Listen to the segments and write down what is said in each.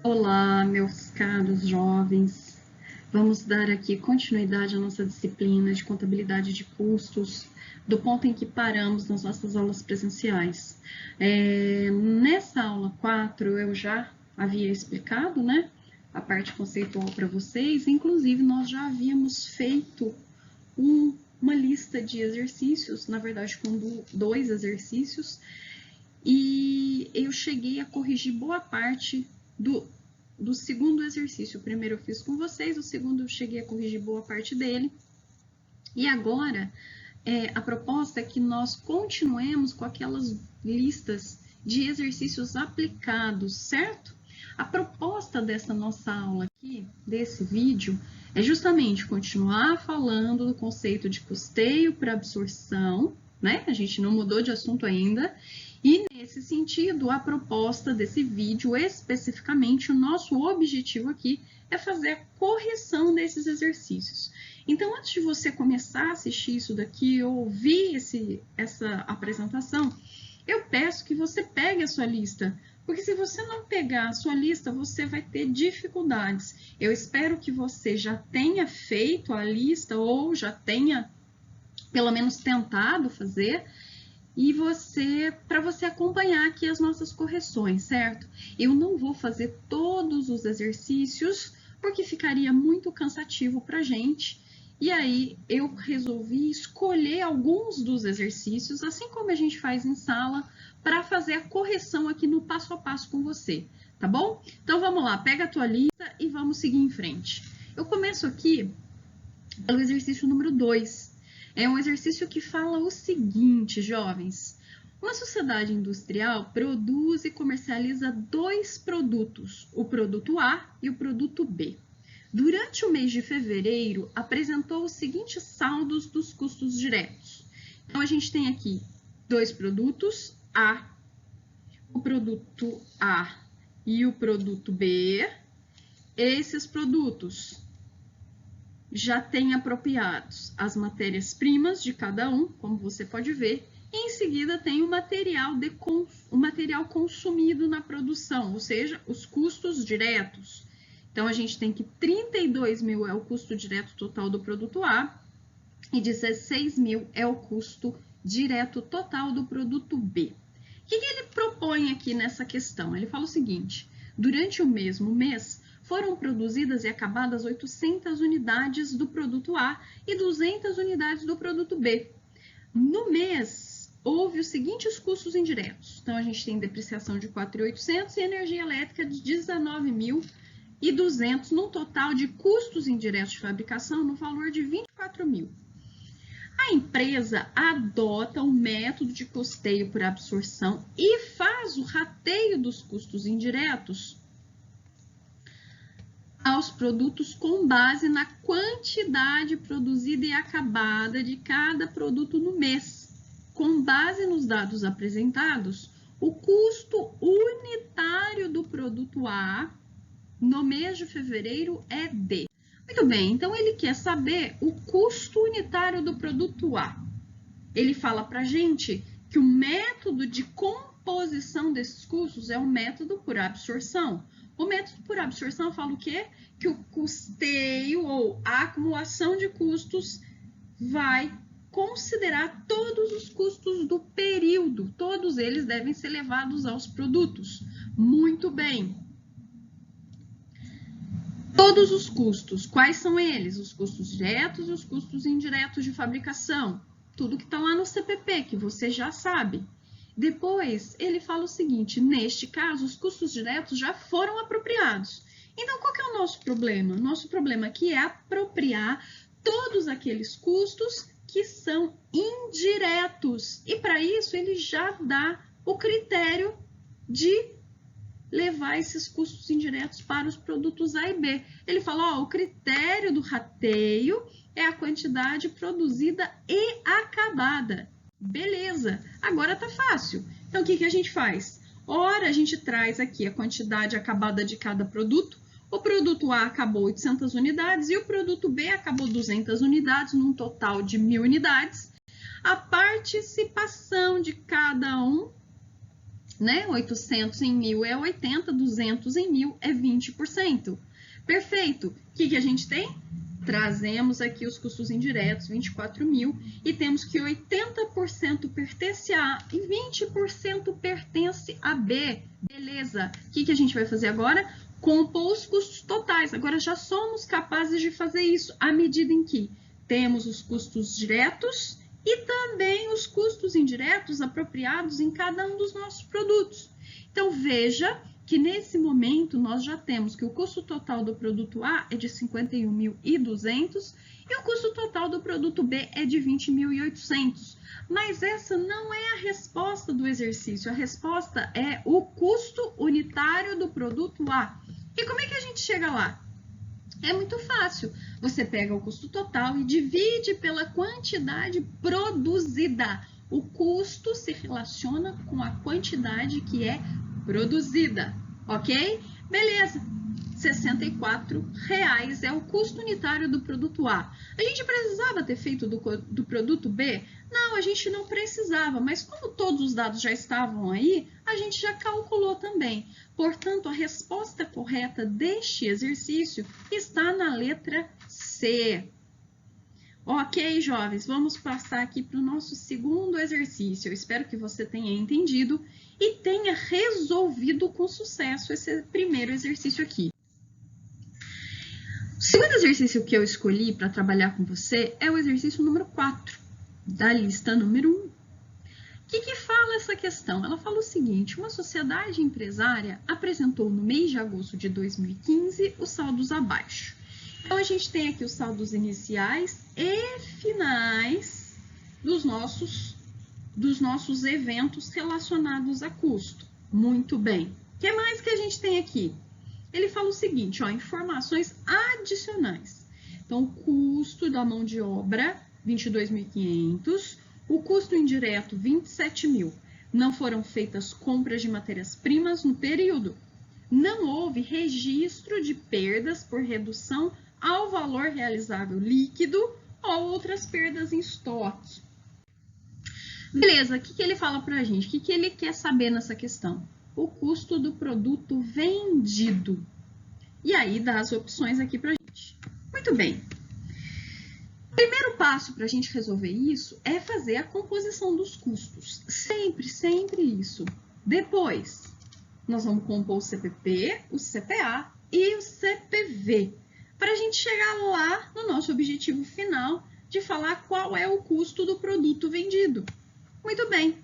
Olá, meus caros jovens. Vamos dar aqui continuidade à nossa disciplina de contabilidade de custos, do ponto em que paramos nas nossas aulas presenciais. Nessa aula 4, eu já havia explicado, né, a parte conceitual para vocês, inclusive nós já havíamos feito uma lista de exercícios, na verdade com 2 exercícios, e eu cheguei a corrigir boa parte do segundo exercício. O primeiro eu fiz com vocês, o segundo eu cheguei a corrigir boa parte dele. E agora, a proposta é que nós continuemos com aquelas listas de exercícios aplicados, certo? A proposta dessa nossa aula aqui, desse vídeo, é justamente continuar falando do conceito de custeio para absorção, né? A gente não mudou de assunto ainda. E nesse sentido, a proposta desse vídeo, especificamente, o nosso objetivo aqui é fazer a correção desses exercícios. Então, antes de você começar a assistir isso daqui, ou ouvir essa apresentação, eu peço que você pegue a sua lista, porque se você não pegar a sua lista, você vai ter dificuldades. Eu espero que você já tenha feito a lista, ou já tenha, pelo menos, tentado fazer, e para você acompanhar aqui as nossas correções, certo? Eu não vou fazer todos os exercícios, porque ficaria muito cansativo para a gente. E aí eu resolvi escolher alguns dos exercícios, assim como a gente faz em sala, para fazer a correção aqui no passo a passo com você, tá bom? Então vamos lá, pega a tua lista e vamos seguir em frente. Eu começo aqui pelo exercício número 2. É um exercício que fala o seguinte, jovens. Uma sociedade industrial produz e comercializa 2 produtos, o produto A e o produto B. Durante o mês de fevereiro, apresentou os seguintes saldos dos custos diretos. Então, a gente tem aqui 2 produtos, o produto A e o produto B. Esses produtos já tem apropriados as matérias-primas de cada um, como você pode ver, e em seguida tem o material consumido na produção, ou seja, os custos diretos. Então, a gente tem que 32 mil é o custo direto total do produto A e 16 mil é o custo direto total do produto B. O que ele propõe aqui nessa questão? Ele fala o seguinte: durante o mesmo mês, foram produzidas e acabadas 800 unidades do produto A e 200 unidades do produto B. No mês, houve os seguintes custos indiretos. Então, a gente tem depreciação de 4.800 e energia elétrica de 19.200, num total de custos indiretos de fabricação no valor de 24 mil. A empresa adota o método de custeio por absorção e faz o rateio dos custos indiretos aos produtos com base na quantidade produzida e acabada de cada produto no mês. Com base nos dados apresentados, o custo unitário do produto A no mês de fevereiro é de. Muito bem, então ele quer saber o custo unitário do produto A. Ele fala para a gente que o método de composição desses custos é o método por absorção. O método por absorção fala o quê? Que o custeio ou a acumulação de custos vai considerar todos os custos do período. Todos eles devem ser levados aos produtos. Muito bem. Todos os custos, quais são eles? Os custos diretos e os custos indiretos de fabricação. Tudo que está lá no CPP, que você já sabe. Depois, ele fala o seguinte: neste caso, os custos diretos já foram apropriados. Então, qual que é o nosso problema? Nosso problema aqui é apropriar todos aqueles custos que são indiretos. E para isso, ele já dá o critério de levar esses custos indiretos para os produtos A e B. Ele fala, ó, o critério do rateio é a quantidade produzida e acabada. Beleza, agora tá fácil. Então, o que a gente faz? Ora, a gente traz aqui a quantidade acabada de cada produto. O produto A acabou 800 unidades e o produto B acabou 200 unidades, num total de 1.000 unidades. A participação de cada um né? 800 em 1.000 é 80, 200 em 1.000 é 20%. Perfeito. O que a gente tem? Trazemos aqui os custos indiretos, 24.000, e temos que 80% pertence a A e 20% pertence a B. Beleza. O que a gente vai fazer agora? Compor os custos totais. Agora já somos capazes de fazer isso à medida em que temos os custos diretos e também os custos indiretos apropriados em cada um dos nossos produtos. Então, veja que nesse momento nós já temos que o custo total do produto A é de 51.200 e o custo total do produto B é de 20.800. Mas essa não é a resposta do exercício, a resposta é o custo unitário do produto A. E como é que a gente chega lá? É muito fácil. Você pega o custo total e divide pela quantidade produzida. O custo se relaciona com a quantidade que é produzida, ok? Beleza. R$ 64,00 é o custo unitário do produto A. A gente precisava ter feito do produto B? Não, a gente não precisava, mas como todos os dados já estavam aí, a gente já calculou também. Portanto, a resposta correta deste exercício está na letra C. Ok, jovens, vamos passar aqui para o nosso segundo exercício. Eu espero que você tenha entendido e tenha resolvido com sucesso esse primeiro exercício aqui. O segundo exercício que eu escolhi para trabalhar com você é o exercício número 4, da lista número 1. O que fala essa questão? Ela fala o seguinte: uma sociedade empresária apresentou no mês de agosto de 2015 os saldos abaixo. Então, a gente tem aqui os saldos iniciais e finais dos nossos eventos relacionados a custo. Muito bem. O que mais que a gente tem aqui? Ele fala o seguinte, ó, informações adicionais. Então, o custo da mão de obra, 22.500, o custo indireto, 27.000. Não foram feitas compras de matérias-primas no período. Não houve registro de perdas por redução ao valor realizável líquido ou outras perdas em estoque. Beleza, o que ele fala pra gente? O que ele quer saber nessa questão? O custo do produto vendido. E aí dá as opções aqui pra gente. Muito bem. O primeiro passo para a gente resolver isso é fazer a composição dos custos. Sempre, sempre isso. Depois, nós vamos compor o CPP, o CPA e o CPV, para a gente chegar lá no nosso objetivo final de falar qual é o custo do produto vendido. Muito bem.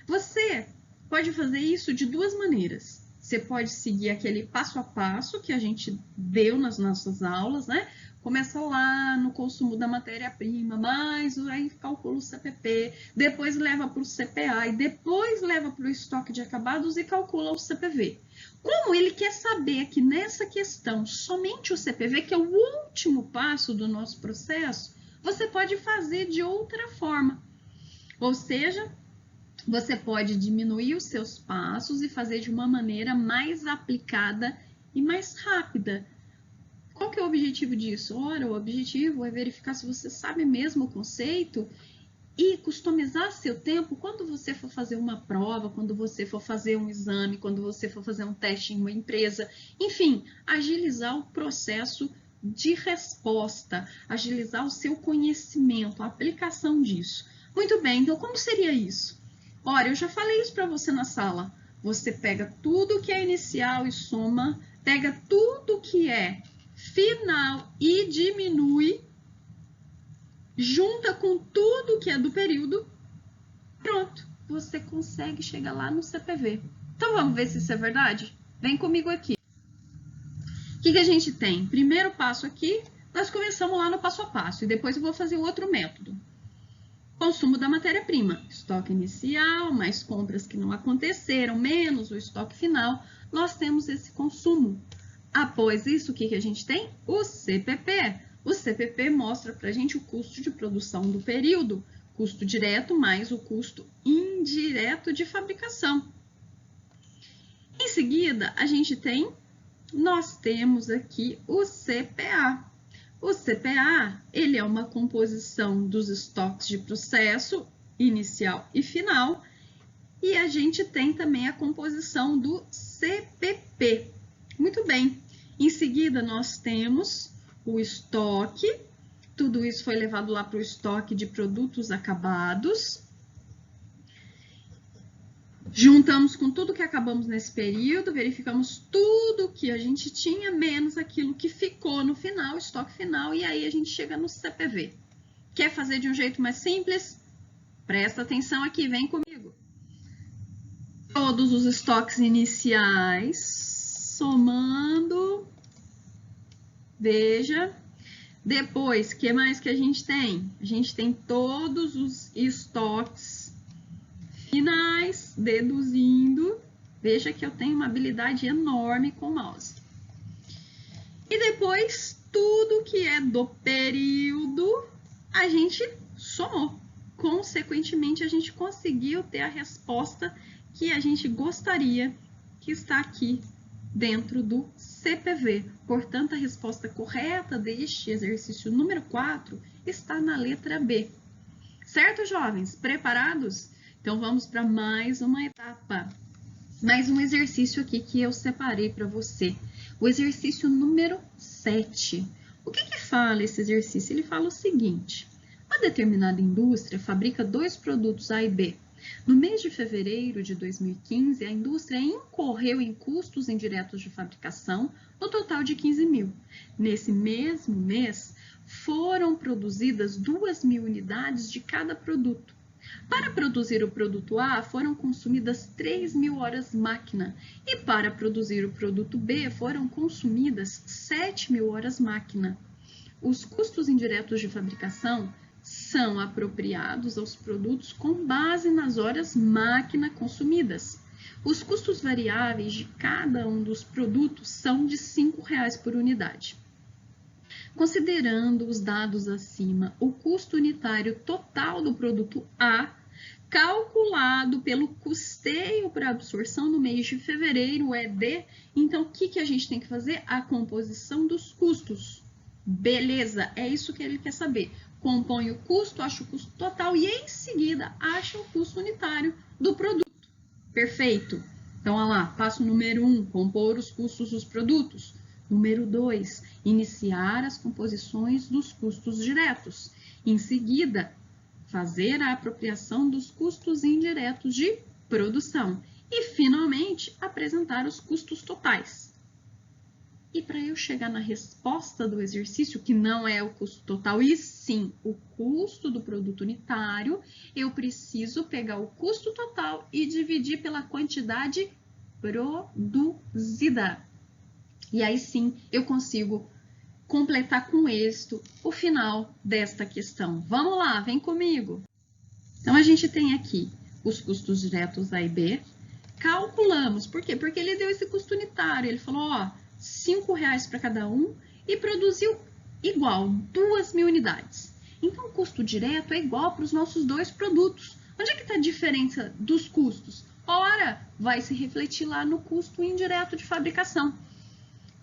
Você pode fazer isso de duas maneiras. Você pode seguir aquele passo a passo que a gente deu nas nossas aulas, né? Começa lá no consumo da matéria-prima, mais aí calcula o CPP, depois leva para o CPA e depois leva para o estoque de acabados e calcula o CPV. Como ele quer saber que nessa questão somente o CPV, que é o último passo do nosso processo, você pode fazer de outra forma. Ou seja, você pode diminuir os seus passos e fazer de uma maneira mais aplicada e mais rápida. Qual que é o objetivo disso? Ora, o objetivo é verificar se você sabe mesmo o conceito e customizar seu tempo quando você for fazer uma prova, quando você for fazer um exame, quando você for fazer um teste em uma empresa. Enfim, agilizar o processo de resposta, agilizar o seu conhecimento, a aplicação disso. Muito bem, então como seria isso? Ora, eu já falei isso para você na sala. Você pega tudo que é inicial e soma, pega tudo que é final e diminui, junta com tudo que é do período, pronto, você consegue chegar lá no CPV. Então vamos ver se isso é verdade? Vem comigo aqui. O que a gente tem? Primeiro passo aqui, nós começamos lá no passo a passo e depois eu vou fazer outro método. Consumo da matéria-prima, estoque inicial, mais compras que não aconteceram, menos o estoque final, nós temos esse consumo. Após isso, o que a gente tem? O CPP. O CPP mostra para a gente o custo de produção do período, custo direto mais o custo indireto de fabricação. Em seguida, nós temos aqui o CPA. O CPA, ele é uma composição dos estoques de processo inicial e final E a gente tem também a composição do CPP. Muito bem. Em seguida, nós temos o estoque. Tudo isso foi levado lá para o estoque de produtos acabados. Juntamos com tudo que acabamos nesse período, verificamos tudo que a gente tinha, menos aquilo que ficou no final, estoque final, e aí a gente chega no CPV. Quer fazer de um jeito mais simples? Presta atenção aqui, vem comigo. Todos os estoques iniciais, somando, veja. Depois, o que mais que a gente tem? A gente tem todos os estoques finais, deduzindo. Veja que eu tenho uma habilidade enorme com o mouse. E depois, tudo que é do período, a gente somou. Consequentemente, a gente conseguiu ter a resposta que a gente gostaria, que está aqui dentro do CPV. Portanto, a resposta correta deste exercício número 4 está na letra B. Certo, jovens? Preparados? Então, vamos para mais uma etapa. Mais um exercício aqui que eu separei para você. O exercício número 7. O que fala esse exercício? Ele fala o seguinte: uma determinada indústria fabrica 2 produtos A e B. No mês de fevereiro de 2015, a indústria incorreu em custos indiretos de fabricação no total de 15 mil. Nesse mesmo mês, foram produzidas 2.000 unidades de cada produto. Para produzir o produto A, foram consumidas 3.000 horas máquina, e para produzir o produto B, foram consumidas 7.000 horas máquina. Os custos indiretos de fabricação são apropriados aos produtos com base nas horas máquina consumidas. Os custos variáveis de cada um dos produtos são de R$ 5,00 por unidade. Considerando os dados acima, o custo unitário total do produto A, calculado pelo custeio para absorção no mês de fevereiro, é de... Então, o que a gente tem que fazer? A composição dos custos. Beleza, é isso que ele quer saber. Compõe o custo, acha o custo total e, em seguida, acha o custo unitário do produto. Perfeito. Então, olha lá, passo número 1, compor os custos dos produtos. Número 2, iniciar as composições dos custos diretos. Em seguida, fazer a apropriação dos custos indiretos de produção. E, finalmente, apresentar os custos totais. E para eu chegar na resposta do exercício, que não é o custo total, e sim o custo do produto unitário, eu preciso pegar o custo total e dividir pela quantidade produzida. E aí sim eu consigo completar com êxito o final desta questão. Vamos lá, vem comigo. Então, a gente tem aqui os custos diretos A e B. Calculamos, por quê? Porque ele deu esse custo unitário, ele falou, ó, R$ 5,00 para cada um e produziu igual, 2.000 unidades. Então, o custo direto é igual para os nossos 2 produtos. Onde é que está a diferença dos custos? Ora, vai se refletir lá no custo indireto de fabricação,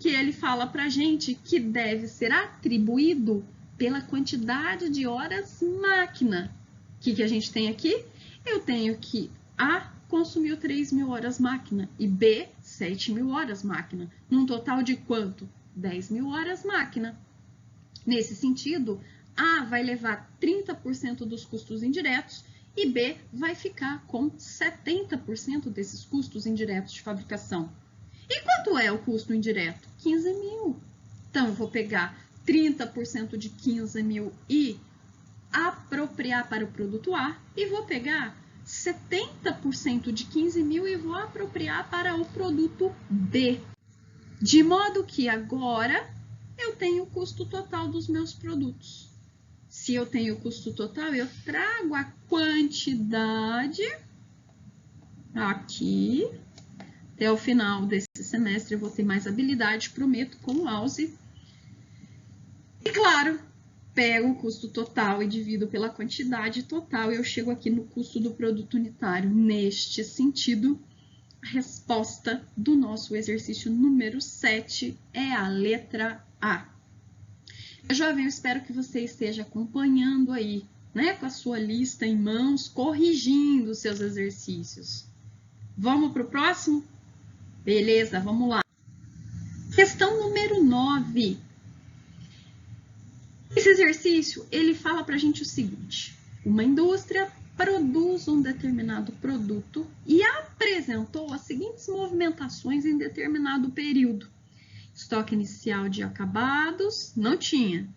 que ele fala para a gente que deve ser atribuído pela quantidade de horas máquina. O que a gente tem aqui? Eu tenho que A consumiu 3.000 horas máquina e B 7.000 horas máquina, num total de quanto? 10.000 horas máquina. Nesse sentido, A vai levar 30% dos custos indiretos e B vai ficar com 70% desses custos indiretos de fabricação. E quanto é o custo indireto? 15.000. Então, eu vou pegar 30% de 15.000 e apropriar para o produto A e vou pegar 70% de 15.000 e vou apropriar para o produto B. De modo que agora eu tenho o custo total dos meus produtos. Se eu tenho o custo total, eu trago a quantidade aqui. Até o final desse semestre eu vou ter mais habilidade, prometo, com o mouse. E claro, pego o custo total e divido pela quantidade total e eu chego aqui no custo do produto unitário. Neste sentido, a resposta do nosso exercício número 7 é a letra A. Jovem, eu espero que você esteja acompanhando aí né, com a sua lista em mãos, corrigindo os seus exercícios. Vamos para o próximo? Beleza, vamos lá. Questão número 9. Esse exercício, ele fala para a gente o seguinte: uma indústria produz um determinado produto e apresentou as seguintes movimentações em determinado período. Estoque inicial de acabados, não tinha.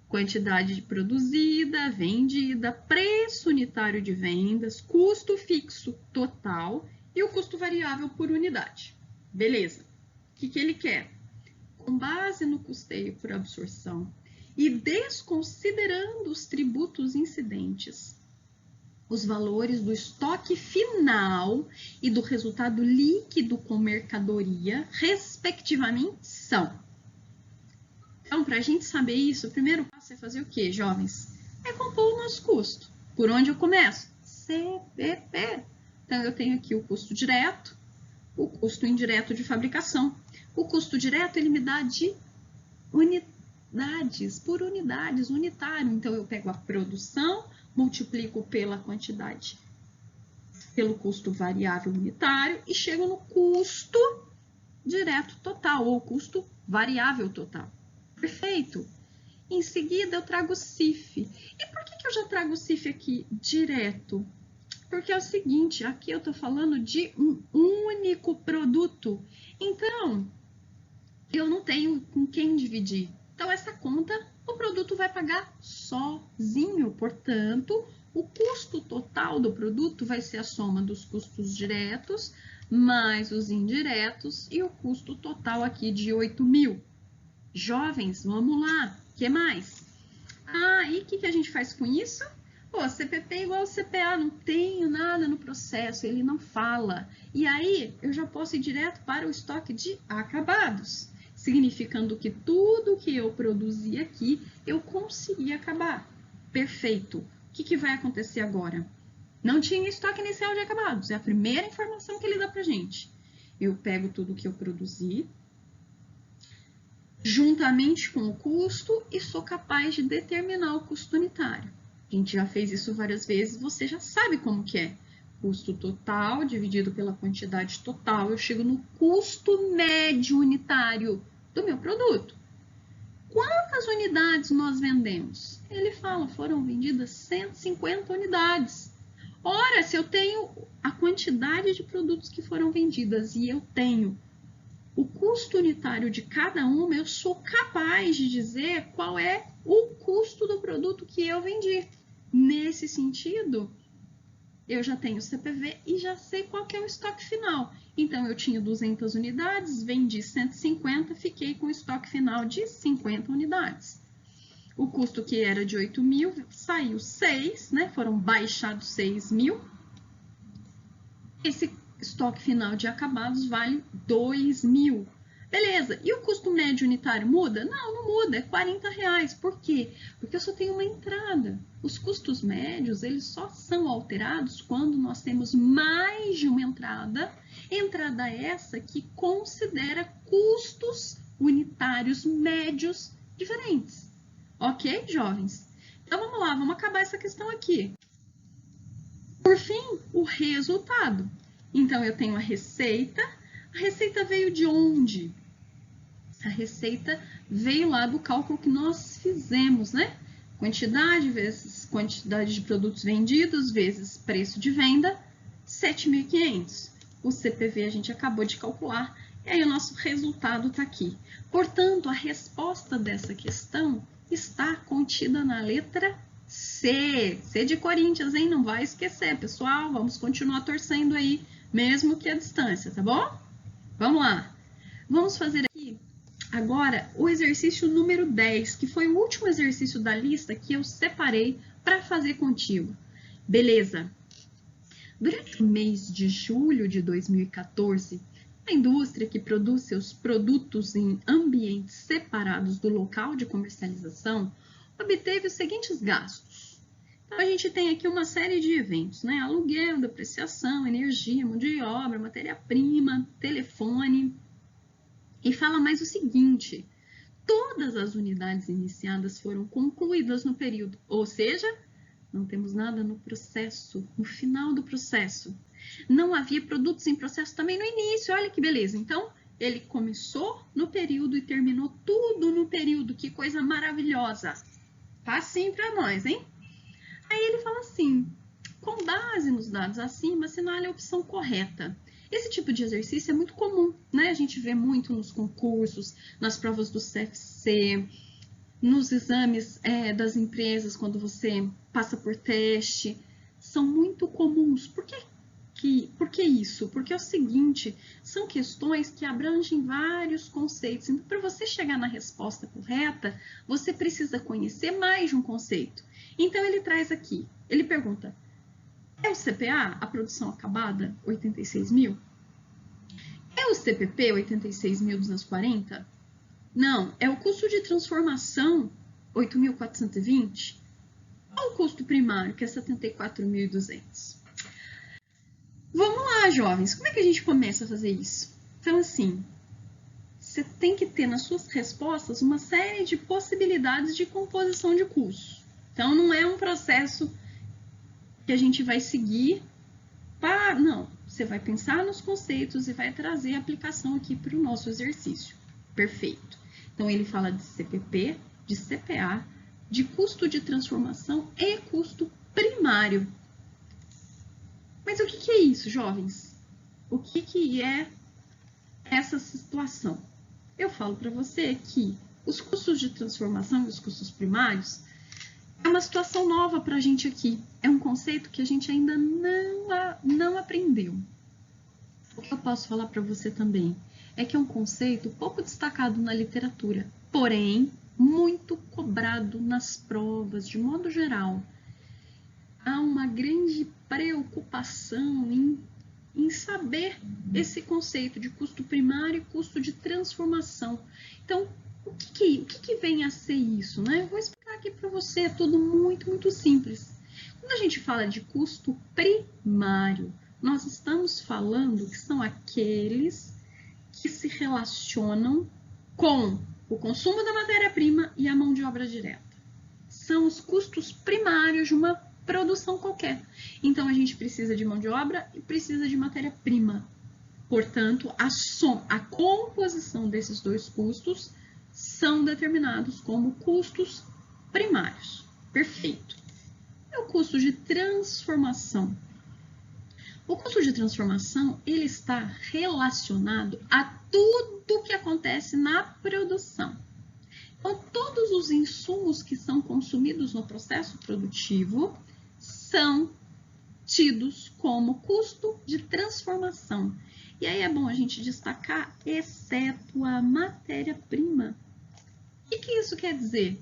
Quantidade produzida, vendida, preço unitário de vendas, custo fixo total e o custo variável por unidade. Beleza. O que ele quer? Com base no custeio por absorção e desconsiderando os tributos incidentes, os valores do estoque final e do resultado líquido com mercadoria, respectivamente, são. Então, para a gente saber isso, o primeiro passo é fazer o quê, jovens? É compor o nosso custo. Por onde eu começo? CPP. Então, eu tenho aqui o custo direto, o custo indireto de fabricação. O custo direto, ele me dá de unidades, por unidades, unitário. Então, eu pego a produção, multiplico pela quantidade, pelo custo variável unitário e chego no custo direto total, ou custo variável total. Perfeito. Em seguida, eu trago o CIF. E por que eu já trago o CIF aqui direto? Porque é o seguinte, aqui eu estou falando de um único produto. Então, eu não tenho com quem dividir. Então, essa conta, o produto vai pagar sozinho. Portanto, o custo total do produto vai ser a soma dos custos diretos mais os indiretos e o custo total aqui de 8.000. Jovens, vamos lá. O que mais? E o que a gente faz com isso? Pô, CPP é igual ao CPA, não tenho nada no processo, ele não fala. E aí, eu já posso ir direto para o estoque de acabados, significando que tudo que eu produzi aqui, eu consegui acabar. Perfeito. O que vai acontecer agora? Não tinha estoque inicial de acabados, é a primeira informação que ele dá pra gente. Eu pego tudo que eu produzi, juntamente com o custo, e sou capaz de determinar o custo unitário. A gente já fez isso várias vezes, você já sabe como que é. Custo total dividido pela quantidade total, eu chego no custo médio unitário do meu produto. Quantas unidades nós vendemos? Ele fala, foram vendidas 150 unidades. Ora, se eu tenho a quantidade de produtos que foram vendidas e eu tenho o custo unitário de cada uma, eu sou capaz de dizer qual é o custo do produto que eu vendi. Nesse sentido, eu já tenho o CPV e já sei qual que é o estoque final. Então, eu tinha 200 unidades, vendi 150, fiquei com o estoque final de 50 unidades. O custo que era de 8.000, saiu 6, né? Foram baixados 6.000. Esse estoque final de acabados vale 2.000. Beleza, e o custo médio unitário muda? Não, não muda, é R$40. Por quê? Porque eu só tenho uma entrada. Os custos médios, eles só são alterados quando nós temos mais de uma entrada. Entrada essa que considera custos unitários médios diferentes. Ok, jovens? Então, vamos lá, vamos acabar essa questão aqui. Por fim, o resultado. Então, eu tenho a receita. A receita veio de onde? A receita veio lá do cálculo que nós fizemos, né? Quantidade vezes quantidade de produtos vendidos vezes preço de venda, 7.500. O CPV a gente acabou de calcular e aí o nosso resultado está aqui. Portanto, a resposta dessa questão está contida na letra C. C de Corinthians, hein? Não vai esquecer, pessoal. Vamos continuar torcendo aí, mesmo que a distância, tá bom? Vamos lá. Vamos fazer aqui agora o exercício número 10, que foi o último exercício da lista que eu separei para fazer contigo. Beleza. Durante o mês de julho de 2014, a indústria que produz seus produtos em ambientes separados do local de comercialização obteve os seguintes gastos. Então, a gente tem aqui uma série de eventos, né? Aluguel, depreciação, energia, mão de obra, matéria-prima, telefone. E fala mais o seguinte: todas as unidades iniciadas foram concluídas no período, ou seja, Não temos nada no processo, no final do processo. Não havia produtos em processo também no início, olha que beleza. Então, ele começou no período e terminou tudo no período, que coisa maravilhosa. Facinho para nós, hein? Aí ele fala assim, com base nos dados acima, assinale a opção correta. Esse tipo de exercício é muito comum, né? A gente vê muito nos concursos, nas provas do CFC, nos exames das empresas, quando você passa por teste. São muito comuns. Por que isso? Porque é o seguinte, são questões que abrangem vários conceitos. Então, para você chegar na resposta correta, você precisa conhecer mais de um conceito. Então, ele traz aqui, ele pergunta, é o CPA, a produção acabada, 86 mil? É o CPP, 86.240? Não, é o custo de transformação, 8.420? Ou o custo primário, que é 74.200? Vamos lá, jovens, como é que a gente começa a fazer isso? Então, assim, você tem que ter nas suas respostas uma série de possibilidades de composição de custos. Então, não é um processo que a gente vai seguir para... Não, você vai pensar nos conceitos e vai trazer a aplicação aqui para o nosso exercício. Perfeito. Então, ele fala de CPP, de CPA, de custo de transformação e custo primário. Mas o que é isso, jovens? O que é essa situação? Eu falo para você que os custos de transformação e os custos primários é uma situação nova para a gente aqui. É um conceito que a gente ainda não aprendeu. O que eu posso falar para você também é que é um conceito pouco destacado na literatura, porém muito cobrado nas provas, de modo geral. Há uma grande preocupação em saber esse conceito de custo primário e custo de transformação. Então, o que vem a ser isso, né? Eu vou explicar aqui para você, é tudo muito simples. Quando a gente fala de custo primário, nós estamos falando que são aqueles que se relacionam com o consumo da matéria-prima e a mão de obra direta. São os custos primários de uma produção qualquer. Então, a gente precisa de mão de obra e precisa de matéria-prima. Portanto, a composição desses dois custos são determinados como custos primários. Perfeito. E o custo de transformação? O custo de transformação, ele está relacionado a tudo que acontece na produção. Então, todos os insumos que são consumidos no processo produtivo são tidos como custo de transformação. E aí é bom a gente destacar, exceto a matéria-prima. O que isso quer dizer?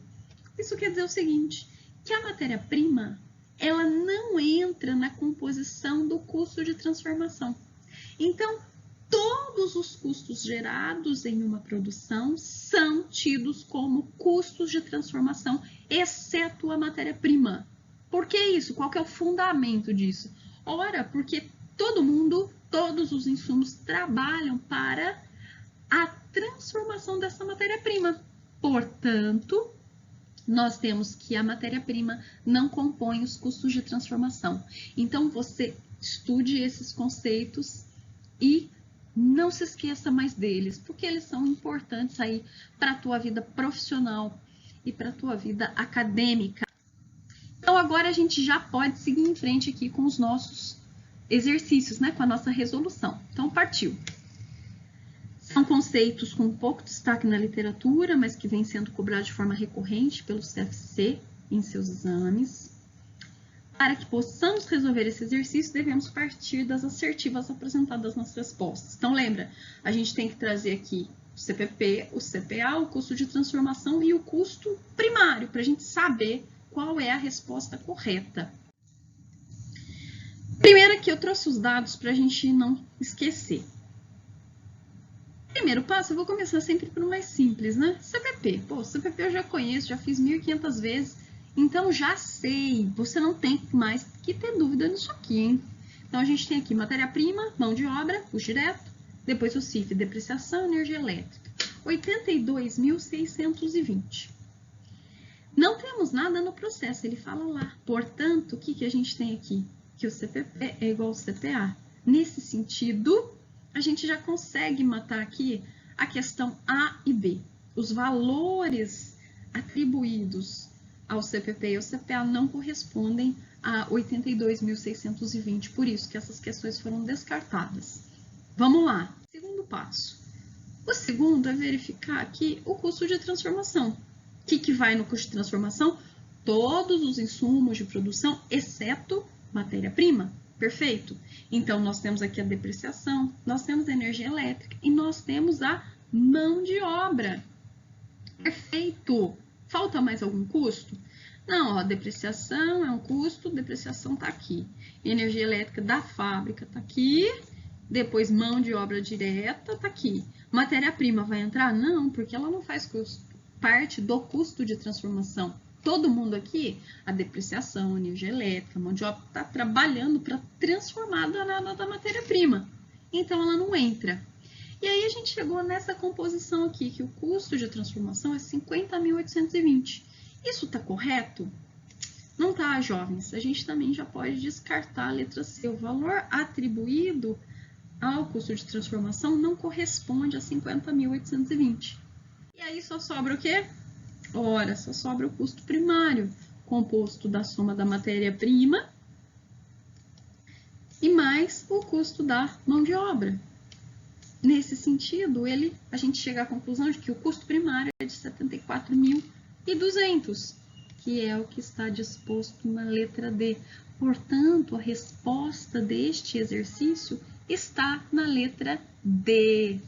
Isso quer dizer o seguinte, que a matéria-prima, ela não entra na composição do custo de transformação. Então, todos os custos gerados em uma produção são tidos como custos de transformação, exceto a matéria-prima. Por que isso? Qual que é o fundamento disso? Ora, porque todos os insumos trabalham para a transformação dessa matéria-prima. Portanto, nós temos que a matéria-prima não compõe os custos de transformação. Então, você estude esses conceitos e não se esqueça mais deles, porque eles são importantes aí para a tua vida profissional e para a tua vida acadêmica. Então, agora a gente já pode seguir em frente aqui com os nossos exercícios, né? Com a nossa resolução. Então, partiu. São conceitos com pouco destaque na literatura, mas que vem sendo cobrados de forma recorrente pelo CFC em seus exames. Para que possamos resolver esse exercício, devemos partir das assertivas apresentadas nas respostas. Então, lembra, a gente tem que trazer aqui o CPP, o CPA, o custo de transformação e o custo primário, para a gente saber qual é a resposta correta. Primeiro aqui, eu trouxe os dados para a gente não esquecer. Primeiro passo, eu vou começar sempre pelo mais simples, né? CPP. Pô, CPP eu já conheço, já fiz 1.500 vezes, então já sei. Você não tem mais que ter dúvida nisso aqui, hein? Então, a gente tem aqui matéria-prima, mão de obra, custo direto, depois o CIF, depreciação, energia elétrica. 82.620. Não temos nada no processo, ele fala lá. Portanto, o que a gente tem aqui? Que o CPP é igual ao CPA. Nesse sentido, a gente já consegue matar aqui a questão A e B. Os valores atribuídos ao CPP e ao CPA não correspondem a 82.620, por isso que essas questões foram descartadas. Vamos lá, segundo passo. O segundo é verificar aqui o custo de transformação. O que vai no custo de transformação? Todos os insumos de produção, exceto matéria-prima. Perfeito? Então, nós temos aqui a depreciação, nós temos a energia elétrica e nós temos a mão de obra. Perfeito! Falta mais algum custo? Não, ó, depreciação é um custo, depreciação está aqui. Energia elétrica da fábrica está aqui. Depois, mão de obra direta está aqui. Matéria-prima vai entrar? Não, porque ela não faz parte do custo de transformação. Todo mundo aqui, a depreciação, a energia elétrica, a mão de obra, está trabalhando para transformar da matéria-prima. Então, ela não entra. E aí, a gente chegou nessa composição aqui, que o custo de transformação é 50.820. Isso está correto? Não está, jovens. A gente também já pode descartar a letra C. O valor atribuído ao custo de transformação não corresponde a 50.820. E aí, só sobra o quê? Ora, só sobra o custo primário, composto da soma da matéria-prima e mais o custo da mão de obra. Nesse sentido, a gente chega à conclusão de que o custo primário é de 74.200, que é o que está disposto na letra D. Portanto, a resposta deste exercício está na letra D.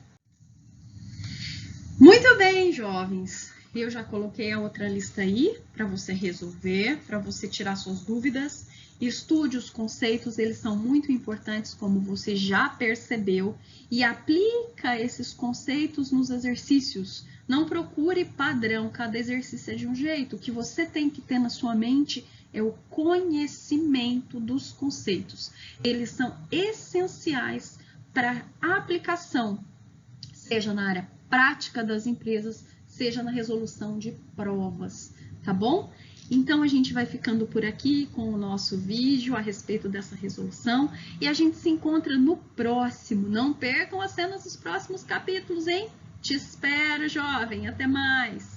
Muito bem, jovens. Eu já coloquei a outra lista aí para você resolver, para você tirar suas dúvidas. Estude os conceitos, eles são muito importantes, como você já percebeu, e aplica esses conceitos nos exercícios. Não procure padrão, cada exercício é de um jeito. O que você tem que ter na sua mente é o conhecimento dos conceitos. Eles são essenciais para a aplicação, seja na área prática das empresas, seja na resolução de provas, tá bom? Então, a gente vai ficando por aqui com o nosso vídeo a respeito dessa resolução e a gente se encontra no próximo. Não percam as cenas dos próximos capítulos, hein? Te espero, jovem. Até mais!